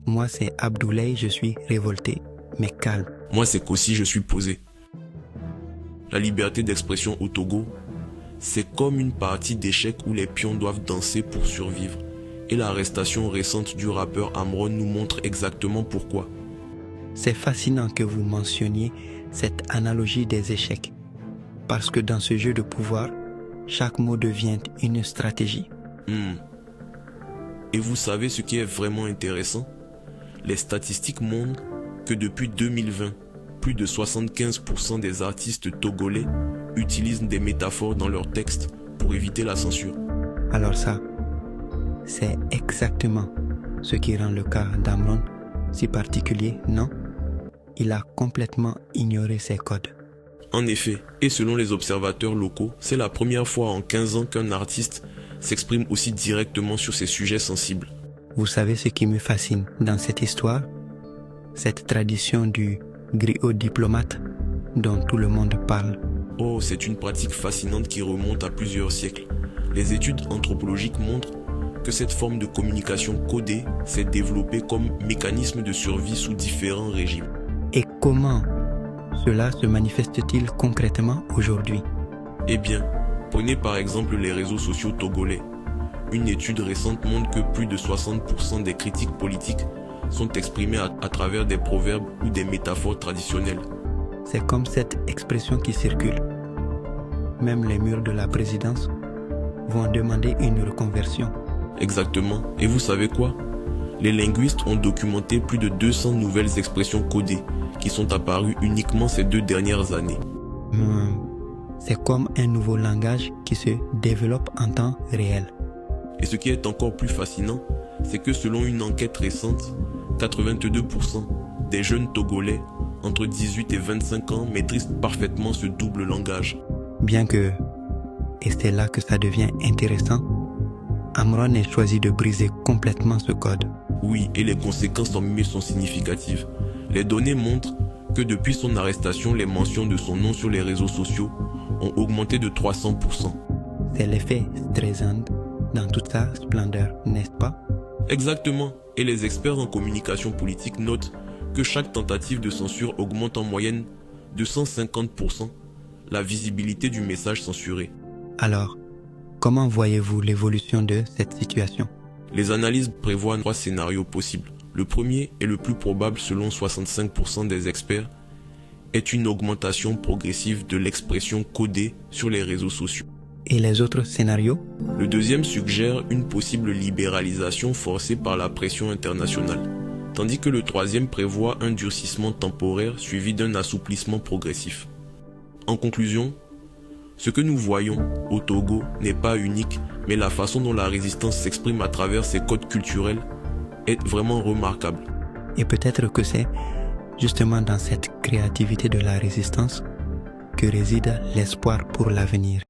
Moi, c'est Abdoulaye, je suis révolté, mais calme. Moi, c'est qu'aussi je suis posé. La liberté d'expression au Togo, c'est comme une partie d'échecs où les pions doivent danser pour survivre. Et l'arrestation récente du rappeur Amron nous montre exactement pourquoi. C'est fascinant que vous mentionniez cette analogie des échecs. Parce que dans ce jeu de pouvoir, chaque mot devient une stratégie. Et vous savez ce qui est vraiment intéressant? Les statistiques montrent que depuis 2020, plus de 75% des artistes togolais utilisent des métaphores dans leurs textes pour éviter la censure. Alors ça, c'est exactement ce qui rend le cas d'Amron si particulier, non? Il a complètement ignoré ses codes. En effet, et selon les observateurs locaux, c'est la première fois en 15 ans qu'un artiste s'exprime aussi directement sur ces sujets sensibles. Vous savez ce qui me fascine dans cette histoire? Cette tradition du griot diplomate dont tout le monde parle. Oh, c'est une pratique fascinante qui remonte à plusieurs siècles. Les études anthropologiques montrent que cette forme de communication codée s'est développée comme mécanisme de survie sous différents régimes. Et comment cela se manifeste-t-il concrètement aujourd'hui? Eh bien, prenez par exemple les réseaux sociaux togolais. Une étude récente montre que plus de 60% des critiques politiques sont exprimées à travers des proverbes ou des métaphores traditionnelles. C'est comme cette expression qui circule. Même les murs de la présidence vont demander une reconversion. Exactement. Et vous savez quoi? Les linguistes ont documenté plus de 200 nouvelles expressions codées qui sont apparues uniquement ces 2 dernières années. C'est comme un nouveau langage qui se développe en temps réel. Et ce qui est encore plus fascinant, c'est que selon une enquête récente, 82% des jeunes Togolais entre 18 et 25 ans maîtrisent parfaitement ce double langage. Bien que, et c'est là que ça devient intéressant, Amron ait choisi de briser complètement ce code. Oui, et les conséquences en mai sont significatives. Les données montrent que depuis son arrestation, les mentions de son nom sur les réseaux sociaux ont augmenté de 300%. C'est l'effet Streisand dans toute sa splendeur, n'est-ce pas? Exactement. Et les experts en communication politique notent que chaque tentative de censure augmente en moyenne de 150% la visibilité du message censuré. Alors, comment voyez-vous l'évolution de cette situation? Les analyses prévoient 3 scénarios possibles. Le premier et le plus probable selon 65% des experts est une augmentation progressive de l'expression codée sur les réseaux sociaux. Et les autres scénarios? Le deuxième suggère une possible libéralisation forcée par la pression internationale, tandis que le troisième prévoit un durcissement temporaire suivi d'un assouplissement progressif. En conclusion, ce que nous voyons au Togo n'est pas unique, mais la façon dont la résistance s'exprime à travers ses codes culturels est vraiment remarquable. Et peut-être que c'est justement dans cette créativité de la résistance que réside l'espoir pour l'avenir.